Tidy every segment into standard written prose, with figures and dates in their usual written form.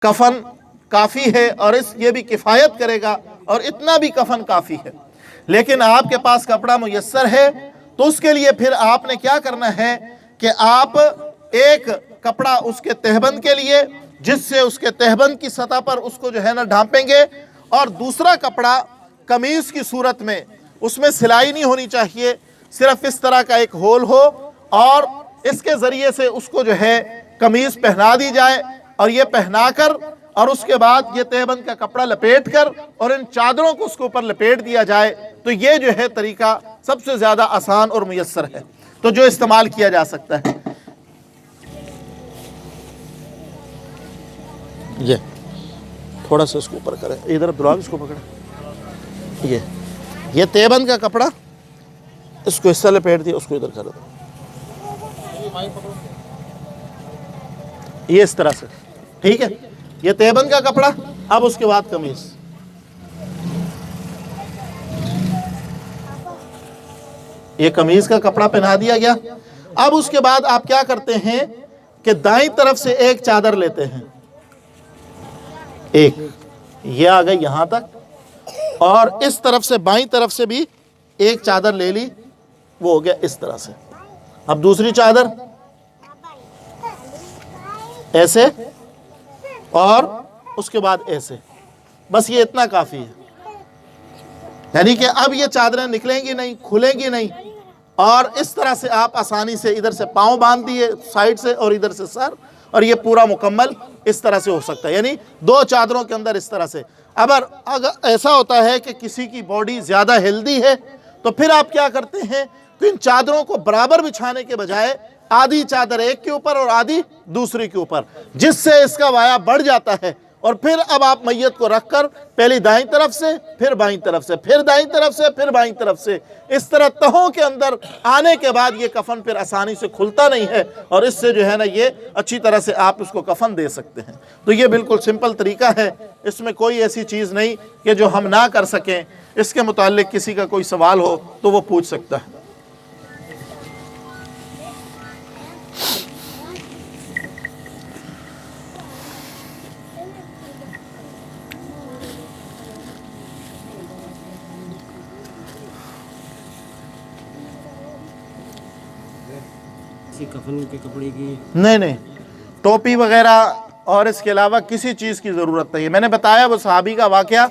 کفن کافی ہے اور یہ بھی کفایت کرے گا، اور اتنا بھی کفن کافی ہے۔ لیکن آپ کے پاس کپڑا میسر ہے تو اس کے لیے پھر آپ نے کیا کرنا ہے کہ آپ ایک کپڑا اس کے تہبند کے لیے، جس سے اس کے تہبند کی سطح پر اس کو جو ہے نا ڈھانپیں گے، اور دوسرا کپڑا قمیص کی صورت میں، اس میں سلائی نہیں ہونی چاہیے، صرف اس طرح کا ایک ہول ہو اور اس کے ذریعے سے اس کو جو ہے قمیص پہنا دی جائے، اور یہ پہنا کر اور اس کے بعد یہ تہبند کا کپڑا لپیٹ کر اور ان چادروں کو اس کے اوپر لپیٹ دیا جائے، تو یہ جو ہے طریقہ سب سے زیادہ آسان اور میسر ہے، تو جو استعمال کیا جا سکتا ہے۔ یہ تھوڑا سا اس کو اوپر کرے، ادھر عبداللہ اس کو پکڑے، یہ تہبند کا کپڑا، اس کو اس سے لپیٹ دیا، اس کو ادھر کر دو، یہ اس طرح سے، ٹھیک ہے۔ یہ تہبند کا کپڑا، اب اس کے بعد قمیص، یہ قمیص کا کپڑا پہنا دیا گیا۔ اب اس کے بعد آپ کیا کرتے ہیں کہ دائیں طرف سے ایک چادر لیتے ہیں، ایک یہ آ گئی یہاں تک، اور اس طرف سے بائیں طرف سے بھی ایک چادر لے لی، وہ ہو گیا اس طرح سے۔ اب دوسری چادر ایسے، اور اس کے بعد ایسے، بس یہ اتنا کافی ہے، یعنی کہ اب یہ چادریں نکلیں گی نہیں، کھلیں گی نہیں، اور اس طرح سے آپ آسانی سے ادھر سے پاؤں باندھ دیے سائیڈ سے اور ادھر سے سر، اور یہ پورا مکمل اس طرح سے ہو سکتا ہے، یعنی دو چادروں کے اندر اس طرح سے۔ اگر ایسا ہوتا ہے کہ کسی کی باڈی زیادہ ہیلدی ہے تو پھر آپ کیا کرتے ہیں کہ ان چادروں کو برابر بچھانے کے بجائے آدھی چادر ایک کے اوپر اور آدھی دوسری کے اوپر، جس سے اس کا وایا بڑھ جاتا ہے، اور پھر اب آپ میت کو رکھ کر پہلی دائیں طرف سے، پھر بائیں طرف سے، پھر دائیں طرف سے، پھر بائیں طرف سے، اس طرح تہوں کے اندر آنے کے بعد یہ کفن پھر آسانی سے کھلتا نہیں ہے، اور اس سے جو ہے نا یہ اچھی طرح سے آپ اس کو کفن دے سکتے ہیں۔ تو یہ بالکل سمپل طریقہ ہے، اس میں کوئی ایسی چیز نہیں کہ جو ہم نہ کر سکیں۔ اس کے متعلق کسی کا کوئی سوال ہو تو وہ پوچھ سکتا ہے۔ کفن کے کپڑے کی نہیں، ٹوپی وغیرہ اور اس کے علاوہ کسی چیز کی ضرورت نہیں ہے۔ میں نے بتایا وہ صحابی کا واقعہ،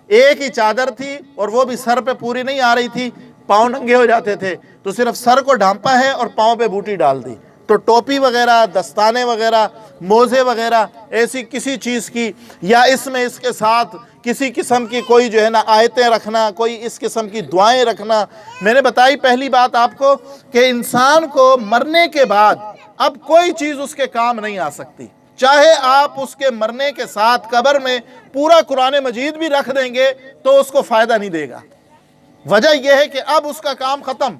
ایک ہی چادر تھی اور وہ بھی سر پہ پوری نہیں آ رہی تھی، پاؤں ننگے ہو جاتے تھے، تو صرف سر کو ڈھانپا ہے اور پاؤں پہ بوٹی ڈال دی۔ تو ٹوپی وغیرہ، دستانے وغیرہ، موزے وغیرہ ایسی کسی چیز کی، یا اس میں اس کے ساتھ کسی قسم کی کوئی جو ہے نا آیتیں رکھنا، کوئی اس قسم کی دعائیں رکھنا۔ میں نے بتائی پہلی بات آپ کو کہ انسان کو مرنے کے بعد اب کوئی چیز اس کے کام نہیں آ سکتی، چاہے آپ اس کے مرنے کے ساتھ قبر میں پورا قرآن مجید بھی رکھ دیں گے تو اس کو فائدہ نہیں دے گا۔ وجہ یہ ہے کہ اب اس کا کام ختم،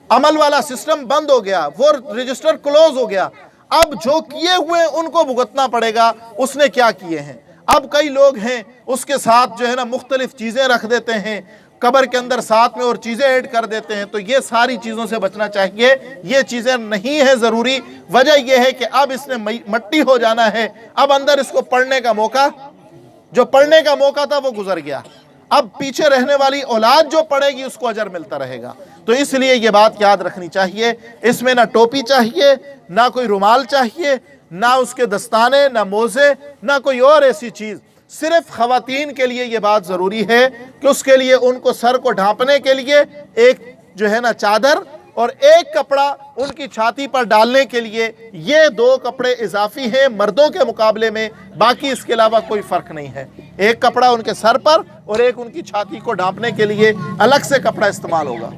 عمل والا سسٹم بند ہو گیا، وہ رجسٹر کلوز ہو گیا، اب جو کیے ہوئے ان کو بھگتنا پڑے گا اس نے کیا کیے ہیں۔ اب کئی لوگ ہیں اس کے ساتھ جو ہے نا مختلف چیزیں رکھ دیتے ہیں، قبر کے اندر ساتھ میں اور چیزیں ایڈ کر دیتے ہیں، تو یہ ساری چیزوں سے بچنا چاہیے، یہ چیزیں نہیں ہے ضروری۔ وجہ یہ ہے کہ اب اس نے مٹی ہو جانا ہے، اب اندر اس کو پڑھنے کا موقع، جو پڑھنے کا موقع تھا وہ گزر گیا، اب پیچھے رہنے والی اولاد جو پڑھے گی اس کو اجر ملتا رہے گا۔ تو اس لیے یہ بات یاد رکھنی چاہیے، اس میں نہ ٹوپی چاہیے، نہ کوئی رومال چاہیے، نہ اس کے دستانے، نہ موزے، نہ کوئی اور ایسی چیز۔ صرف خواتین کے لیے یہ بات ضروری ہے کہ اس کے لیے ان کو سر کو ڈھانپنے کے لیے ایک جو ہے نا چادر اور ایک کپڑا ان کی چھاتی پر ڈالنے کے لیے، یہ دو کپڑے اضافی ہیں مردوں کے مقابلے میں، باقی اس کے علاوہ کوئی فرق نہیں ہے۔ ایک کپڑا ان کے سر پر اور ایک ان کی چھاتی کو ڈھانپنے کے لیے الگ سے کپڑا استعمال ہوگا۔